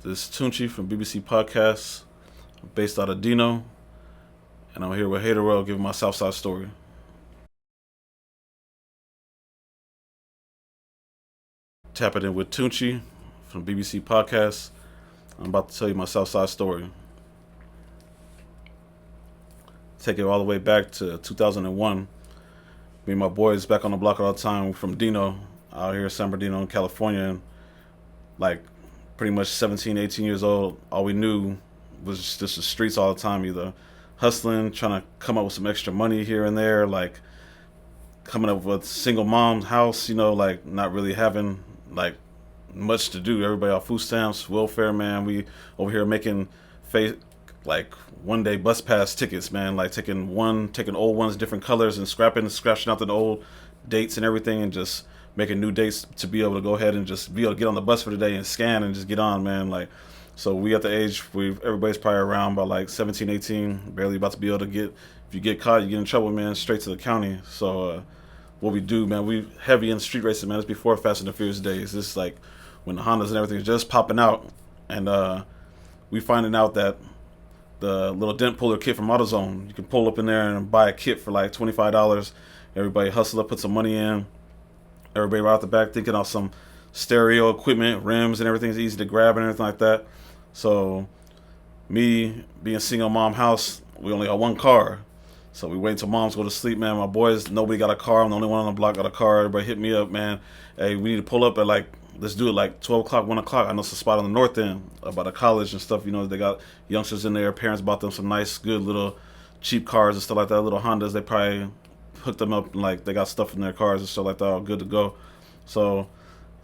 This is Tunchi from BBC Podcasts, based out of Dino, and I'm here with TheHaterWorld giving my Southside story. Tapping in with Tunchi from BBC Podcasts. I'm about to tell you my Southside story. Take it all the way back to 2001. Me and my boys back on the block all the time from Dino, out here in San Bernardino, California. And like pretty much 17, 18 years old, all we knew was just the streets all the time, either hustling, trying to come up with some extra money here and there, like coming up with single mom's house, like not really having like much to do. Everybody off food stamps, welfare, man. We over here making fake like 1 day bus pass tickets, man. Like taking old ones, different colors, and scratching out the old dates and everything, and just making new dates to be able to go ahead and just be able to get on the bus for the day and scan and just get on, man. Like, so we at the age everybody's probably around about like 17, 18, barely about to be able to get. If you get caught, you get in trouble, man. Straight to the county. So what we do, man, we heavy in street racing, man. It's before Fast and the Furious days. This is like when the Hondas and everything is just popping out, and we finding out that the little dent puller kit from AutoZone, you can pull up in there and buy a kit for like $25. Everybody hustle up, put some money in. Everybody right out the back thinking of some stereo equipment, rims, and everything's easy to grab and everything like that. So me being single mom house, we only got one car. So we wait till moms go to sleep, man. My boys, nobody got a car. I'm the only one on the block got a car. Everybody hit me up, man. Hey, we need to pull up at like, let's do it like 12 o'clock, 1 o'clock. I know it's a spot on the north end about a college and stuff. They got youngsters in there. Parents bought them some nice, good little cheap cars and stuff like that. Little Hondas. They probably hooked them up and like they got stuff in their cars and stuff like that. All good to go. So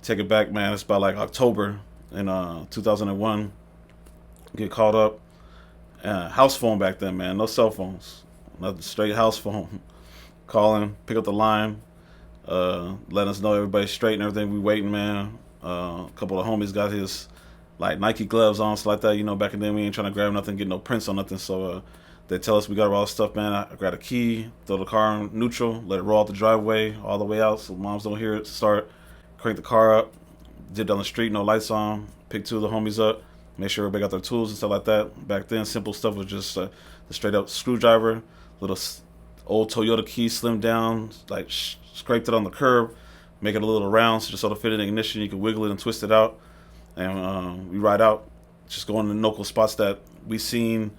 take it back, man. It's about like October in 2001. Get called up. House phone back then, man. No cell phones. Nothing, straight house phone. Calling, pick up the line, letting us know everybody's straight and everything. We waiting, man. A couple of homies got his like Nike gloves on, stuff like that. Back in then we ain't trying to grab nothing, get no prints on nothing. So they tell us we got all the stuff, man. I grab a key, throw the car in neutral, let it roll out the driveway all the way out so moms don't hear it. Start, crank the car up, dip down the street, no lights on. Pick two of the homies up, make sure everybody got their tools and stuff like that. Back then, simple stuff was just the straight up screwdriver, little old Toyota key, slimmed down, like scraped it on the curb, make it a little round, so just sort of fit in the ignition. You can wiggle it and twist it out, and we ride out, just going to local spots that we seen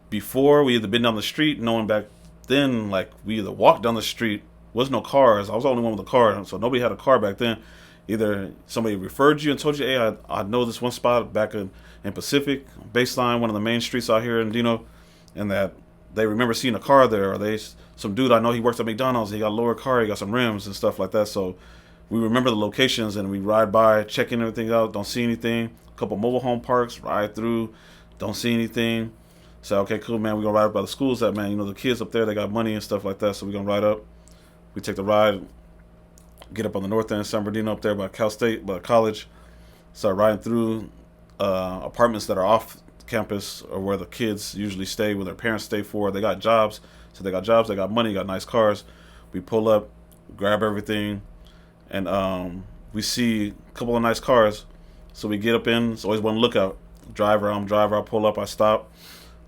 before. We either been down the street, knowing back then, like we either walked down the street. Was no cars. I was the only one with a car, so nobody had a car back then. Either somebody referred you and told you, hey, I know this one spot back in Pacific, Baseline, one of the main streets out here in Dino, and that they remember seeing a car there, or some dude I know, he worked at McDonald's, he got a lower car, he got some rims and stuff like that. So we remember the locations and we ride by, checking everything out, don't see anything. A couple mobile home parks, ride through, don't see anything. Say, okay, cool, man, we're gonna ride up by the schools that, man, the kids up there, they got money and stuff like that, so we're gonna ride up. We take the ride, get up on the north end of San Bernardino up there by Cal State, by college, start riding through apartments that are off campus or where the kids usually stay, where their parents stay for. They got jobs, so they got money, got nice cars. We pull up, grab everything, and we see a couple of nice cars. So we get up in. It's always one lookout. I'm driver. I pull up. I stop.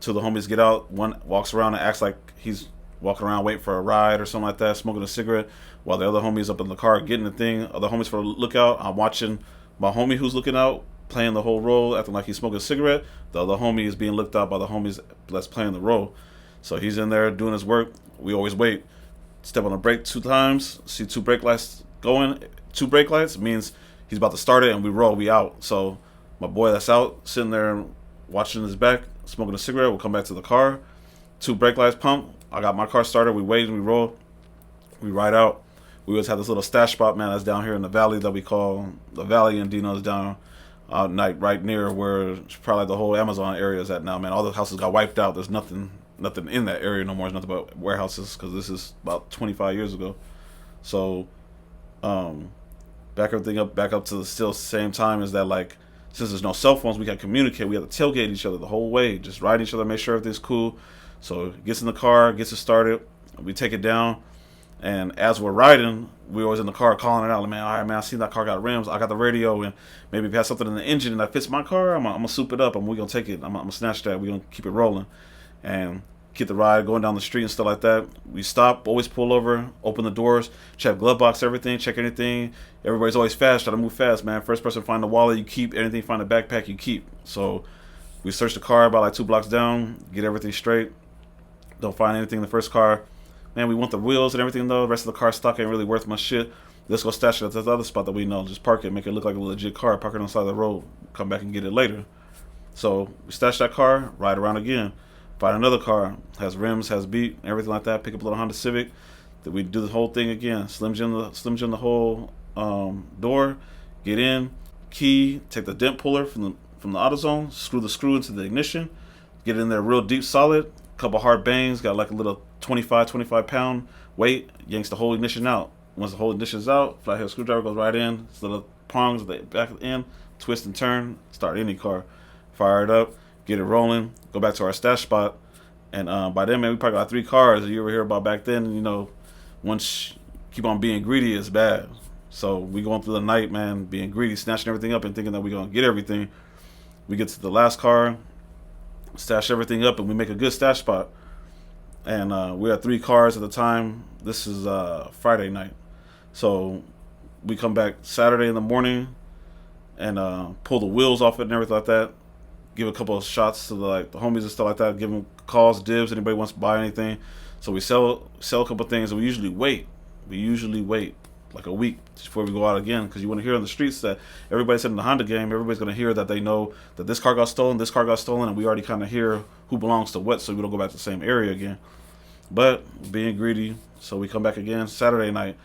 Till the homies get out. One walks around and acts like he's walking around waiting for a ride or something like that, smoking a cigarette, while the other homies up in the car getting the thing. Other homies for the lookout. I'm watching my homie who's looking out, playing the whole role, acting like he's smoking a cigarette. The other homie is being looked out by the homies that's playing the role. So he's in there doing his work. We always wait. Step on the brake 2 times. See 2 brake lights going. 2 brake lights means he's about to start it, and we roll. We out. So my boy that's out, sitting there watching his back, smoking a cigarette, will come back to the car. 2 brake lights pump. I got my car started. We wait and we roll. We ride out. We always have this little stash spot, man, that's down here in the valley that we call the valley in Dino's down night, right near where probably the whole Amazon area is at now, man. All the houses got wiped out. There's nothing in that area no more. There's nothing but warehouses, because this is about 25 years ago. So back up to the still same time is that, like, since there's no cell phones, we can communicate. We have to tailgate each other the whole way, just ride each other, make sure everything's cool. So he gets in the car, gets it started, we take it down, And as we're riding, we always in the car calling it out. Like, man, all right, man, I seen that car got rims. I got the radio, and maybe if it has something in the engine and that fits my car, I'm gonna soup it up, and we're gonna take it. I'm gonna snatch that. We're gonna keep it rolling, and keep the ride going down the street and stuff like that. We stop, always pull over, open the doors, check glove box, everything, check anything. Everybody's always fast, try to move fast, man. First person find the wallet, you keep. Anything, find the backpack, you keep. So we search the car about like 2 blocks down, get everything straight. Don't find anything in the first car. Man, we want the wheels and everything though. The rest of the car stock ain't really worth much shit. Let's go stash it at this other spot that we know. Just park it, make it look like a legit car. Park it on the side of the road. Come back and get it later. So we stash that car, ride around again. Find another car, has rims, has beat, everything like that. Pick up a little Honda Civic. Then we do the whole thing again. Slim Jim the whole door. Get in, key, take the dent puller from the AutoZone, screw the screw into the ignition, get in there real deep, solid. Couple hard bangs, got like a little 25 pound weight, yanks the whole ignition out. Once the whole ignition's out, flathead screwdriver goes right in. It's little prongs at the back of the end, twist and turn, start any car. Fire it up, get it rolling, go back to our stash spot. And by then, man, we probably got 3 cars. You ever hear about back then, you know, once you keep on being greedy, it's bad. So we going through the night, man, being greedy, snatching everything up and thinking that we're going to get everything. We get to the last car, stash everything up, and we make a good stash spot. And we had 3 cars at the time. This is Friday night. So we come back Saturday in the morning and pull the wheels off it and everything like that. Give a couple of shots to the homies and stuff like that. Give them calls, dibs, anybody wants to buy anything. So we sell a couple of things, and we usually wait. Like a week before we go out again, because you want to hear on the streets that everybody's in the Honda game. Everybody's going to hear that they know that this car got stolen, and we already kind of hear who belongs to what, so we don't go back to the same area again. But being greedy, so we come back again Saturday night.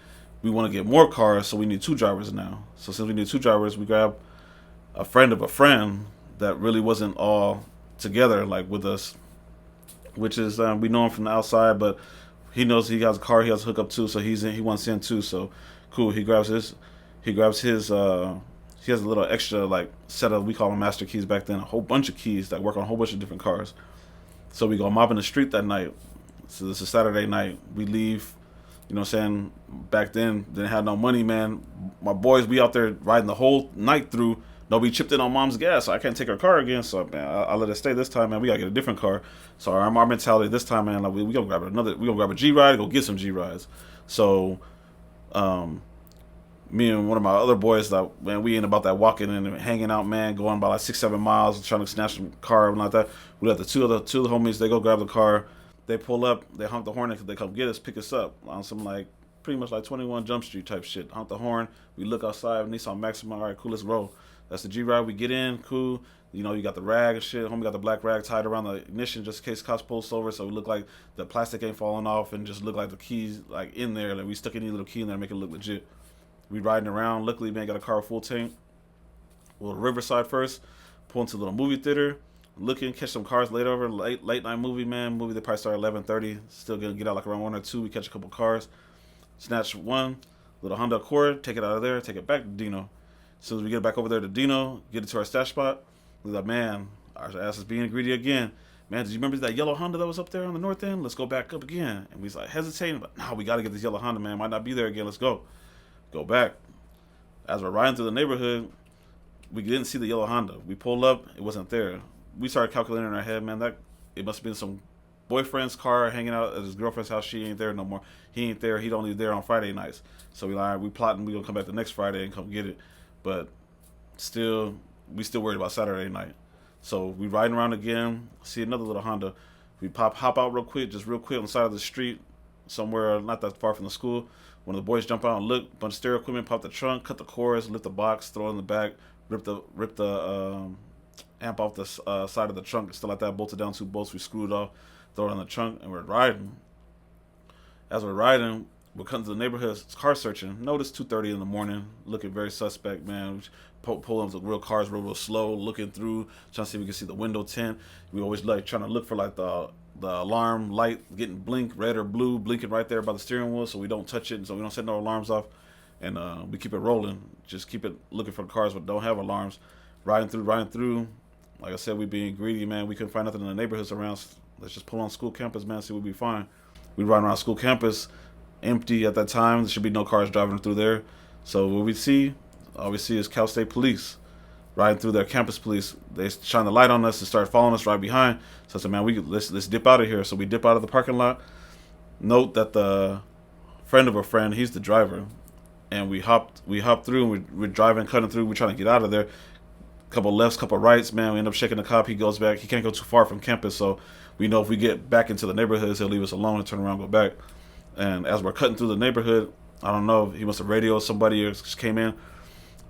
We want to get more cars, so we need 2 drivers now. So since we need 2 drivers, we grab a friend of a friend that really wasn't all together like with us, which is we know him from the outside, but he knows he has a car he has to hook up to, so he wants in too. So cool. He grabs his. He has a little extra set of, we call them master keys back then, a whole bunch of keys that work on a whole bunch of different cars. So we go mopping the street that night. So this is Saturday night. We leave. You know what I'm saying? Back then, didn't have no money, man. My boys, we out there riding the whole night through. Nobody chipped in on mom's gas, so I can't take her car again. So man, I let it stay this time, man. We gotta get a different car. So our mentality this time, man, we gonna grab a G ride, go get some G rides. So, me and one of my other boys, that man, we ain't about that walking and hanging out, man, going about like 6-7 miles, trying to snatch some car and like that. We let the two of the homies, they go grab the car. They pull up, they honk the horn, they come get us, pick us up on some pretty much like 21 Jump Street type shit. Honk the horn, we look outside, Nissan Maxima, all right, cool, let's roll. That's the G-Ride, we get in, cool. You know, you got the rag and shit. Homie got the black rag tied around the ignition just in case cops pull us over, so we look like the plastic ain't falling off and just look like the keys in there. Like we stuck any little key in there to make it look legit. We riding around. Luckily, man, got a car full tank. We'll Riverside first, pull into a little movie theater, looking, catch some cars late night movie, man. Movie they probably start at 11:30. Still gonna get out like around 1 or 2. We catch a couple cars, snatch one, little Honda Accord, take it out of there, take it back to Dino. As soon as we get back over there to Dino, get it to our stash spot, we're like, man, our ass is being greedy again. Man, did you remember that yellow Honda that was up there on the north end? Let's go back up again. And we was like hesitating, but no, we got to get this yellow Honda, man. Might not be there again. Let's go. Go back. As we're riding through the neighborhood, we didn't see the yellow Honda. We pulled up. It wasn't there. We started calculating in our head, man, that it must have been some boyfriend's car hanging out at his girlfriend's house. She ain't there no more. He ain't there. He'd only there on Friday nights. So we like, all right, we plotting. We going to come back the next Friday and come get it. But we still worried about Saturday night. So we riding around again, see another little Honda. We hop out real quick on the side of the street, somewhere not that far from the school. One of the boys jump out and look, bunch of stereo equipment, pop the trunk, cut the cords, lift the box, throw it in the back, rip the amp off the side of the trunk, still like that, bolted down 2 bolts, we screwed off, throw it on the trunk, and we're riding. As we're riding, we're coming to the neighborhood, car searching. Notice 2:30 in the morning, looking very suspect, man. Pull up the real cars real slow, looking through, trying to see if we can see the window tint. We always trying to look for the alarm light getting blink, red or blue, blinking right there by the steering wheel, so we don't touch it, so we don't set no alarms off, and we keep it rolling. Just keep it looking for the cars that don't have alarms. Riding through. Like I said, we being greedy, man. We couldn't find nothing in the neighborhoods around. Let's just pull on school campus, man. See, we'll be fine. We ride around school campus. empty at that time. There should be no cars driving through there. So what we see, all we see is Cal State Police riding through their campus police. They shine the light on us and start following us right behind. So I said, man, let's dip out of here. So we dip out of the parking lot. Note that the friend of a friend, he's the driver, and we hopped through, and we're driving, cutting through. We're trying to get out of there. Couple lefts, couple rights, man. We end up shaking the cop. He goes back. He can't go too far from campus, so we know if we get back into the neighborhoods, he'll leave us alone and turn around and go back. And as we're cutting through the neighborhood, I don't know, he must have radioed somebody or just came in.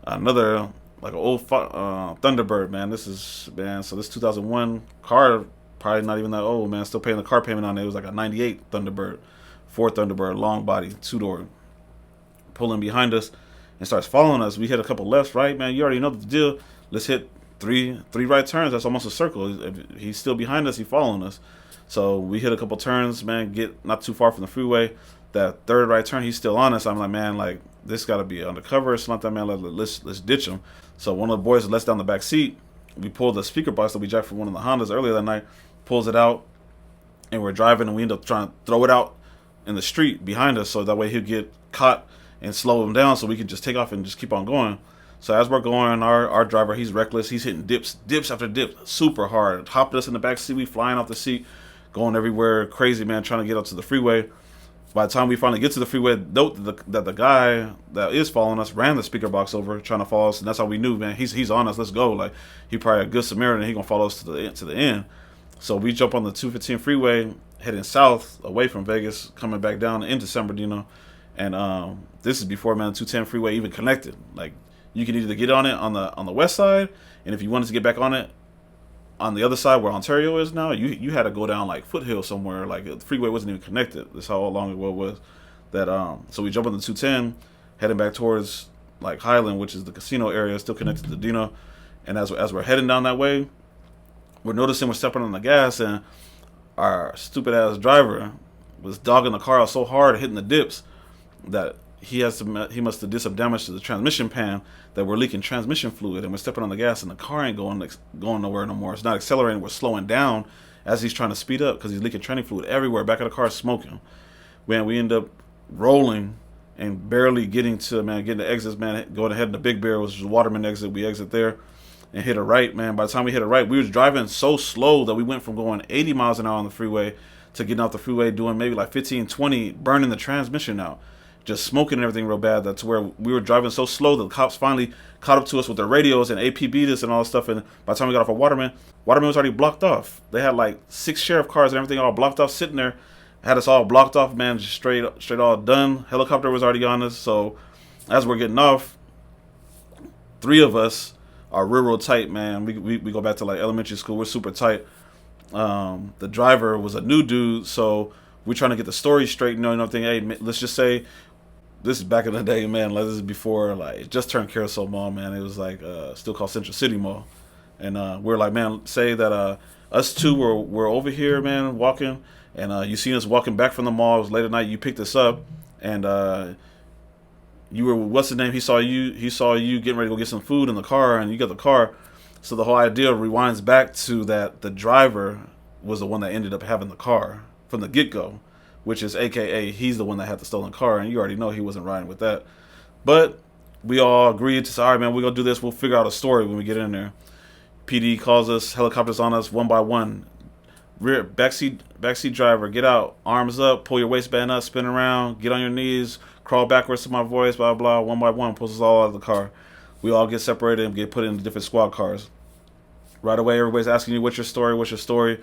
Another, like an old Thunderbird, man. So this 2001 car, probably not even that old, man. Still paying the car payment on it. It was like a 98 Thunderbird, Ford Thunderbird, long body, 2-door, pulling behind us and starts following us. We hit a couple lefts, right, man. You already know the deal. Let's hit three right turns. That's almost a circle. If he's still behind us, he's following us. So we hit a couple turns, man, get not too far from the freeway. That third right turn, he's still on us. I'm like, man, like, this got to be undercover or something, man. Let's ditch him. So one of the boys lets down the back seat. We pulled the speaker box that we jacked from one of the Hondas earlier that night, pulls it out, and we're driving, and we end up trying to throw it out in the street behind us so that way he'll get caught and slow him down so we can just take off and just keep on going. So as we're going, our driver, he's reckless. He's hitting dips after dip, super hard. Hopped us in the back seat. We flying off the seat, going everywhere, crazy, man, trying to get up to the freeway. By the time we finally get to the freeway, note that the guy that is following us ran the speaker box over, trying to follow us, and that's how we knew, man, he's on us. Let's go. Like, he probably a good Samaritan, and he gonna follow us to the end. So we jump on the 215 freeway, heading south away from Vegas, coming back down into San Bernardino, and this is before, man, the 210 freeway even connected. Like, you can either get on it on the west side, and if you wanted to get back on it on the other side where Ontario is now, you had to go down like Foothill somewhere. Like, the freeway wasn't even connected. That's how long ago it was. That so we jump on the 210, heading back towards like Highland, which is the casino area, still connected to Dino. And as we're heading down that way, we're noticing we're stepping on the gas, and our stupid ass driver was dogging the car out so hard, hitting the dips, that he must have did some damage to the transmission pan, that we're leaking transmission fluid, and we're stepping on the gas, and the car ain't going nowhere no more. It's not accelerating. We're slowing down as he's trying to speed up because he's leaking tranny fluid everywhere. Back of the car is smoking. Man, we end up rolling and barely getting the exits, man. Going ahead in the Big Bear, which is the Waterman exit. We exit there and hit a right, man. By the time we hit a right, we was driving so slow that we went from going 80 miles an hour on the freeway to getting off the freeway doing maybe like 15, 20, burning the transmission out. Just smoking and everything real bad. That's where we were driving so slow that the cops finally caught up to us with their radios and APB'd us and all this stuff. And by the time we got off of Waterman was already blocked off. They had like 6 sheriff cars and everything all blocked off, sitting there. Had us all blocked off, man, just straight all done. Helicopter was already on us. So as we're getting off, 3 of us are real tight, man. We go back to like elementary school. We're super tight. The driver was a new dude, so we're trying to get the story straight. You know, nothing. Hey, let's just say, this is back in the day, man. Like, this is before, like, it just turned Carousel Mall, man. It was like still called Central City Mall, and we're like, man, say that us two were over here, man, walking, and you seen us walking back from the mall. It was late at night. You picked us up, and you were, what's the name? He saw you getting ready to go get some food in the car, and you got the car. So the whole idea rewinds back to that the driver was the one that ended up having the car from the get-go, which is AKA he's the one that had the stolen car, and you already know he wasn't riding with that. But we all agreed to say, all right, man, we're going to do this. We'll figure out a story when we get in there. PD calls us, helicopters on us, one by one. Rear backseat driver, get out, arms up, pull your waistband up, spin around, get on your knees, crawl backwards to my voice, blah, blah, one by one, pulls us all out of the car. We all get separated and get put into different squad cars. Right away, everybody's asking you, what's your story?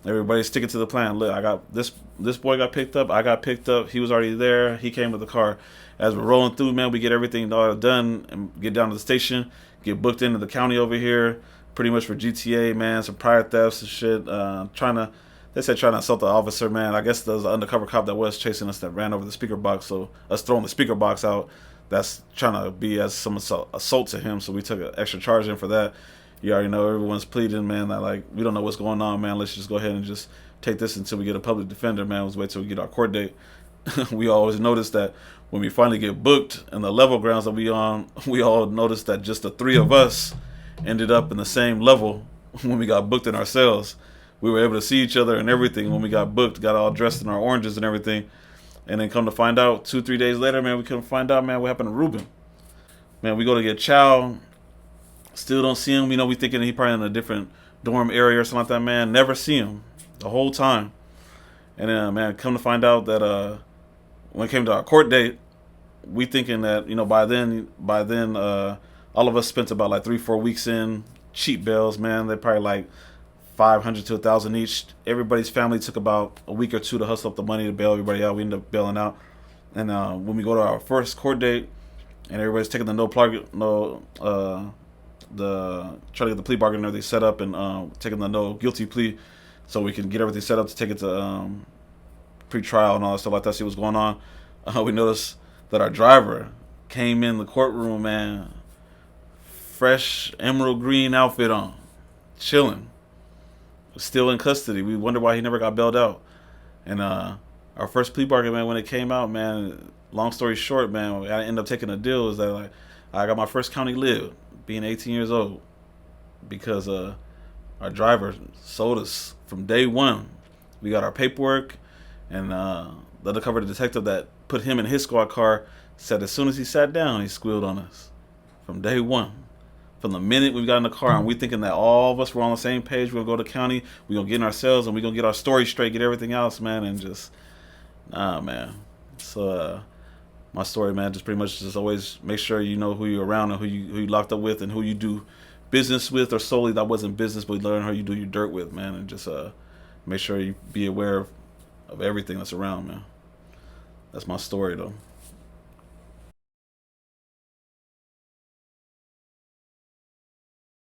Everybody's sticking to the plan. Look, I got this boy got picked up. I got picked up. He was already there. He came with the car. As we're rolling through, man, we get everything all done and get down to the station, get booked into the county over here, pretty much for GTA, man, some prior thefts and shit. They said trying to assault the officer, man. I guess there was an undercover cop that was chasing us that ran over the speaker box. So us throwing the speaker box out, that's trying to be as some assault to him. So we took an extra charge in for that. You already know everyone's pleading, man, that like, we don't know what's going on, man. Let's just go ahead and just take this until we get a public defender, man. Let's wait till we get our court date. We always notice that when we finally get booked and the level grounds that we on, we all noticed that just the 3 of us ended up in the same level when we got booked in our cells. We were able to see each other and everything when we got booked, got all dressed in our oranges and everything. And then come to find out, 2-3 days later, man, we couldn't find out, man, what happened to Ruben. Man, we go to get chow, still don't see him. You know, we thinking he probably in a different dorm area or something like that, man. Never see him the whole time. And then, man, come to find out that when it came to our court date, we thinking that, you know, by then, all of us spent about like 3-4 weeks in cheap bails, man. They're probably like 500 to 1,000 each. Everybody's family took about a week or two to hustle up the money to bail everybody out. We ended up bailing out. And when we go to our first court date, and everybody's taking the trying to get the plea bargain and everything set up, and taking the no guilty plea, so we can get everything set up to take it to pre-trial and all that stuff like that. See what's going on. We noticed that our driver came in the courtroom, man, fresh emerald green outfit on, chilling, still in custody. We wonder why he never got bailed out. And our first plea bargain, man, when it came out, man, long story short, man, I ended up taking a deal. Is that like I got my first county live, being 18 years old, because our driver sold us from day one. We got our paperwork, and the undercover detective that put him in his squad car said as soon as he sat down, he squealed on us from day one. From the minute we got in the car, and we thinking that all of us were on the same page, we're gonna go to county, we're gonna get in ourselves, and we're gonna get our story straight, get everything else, man, and just, nah, man. So, my story, man, just pretty much just always make sure you know who you're around and who you locked up with and who you do business with, or solely that wasn't business, but learn how you do your dirt with, man, and just make sure you be aware of everything that's around, man. That's my story, though.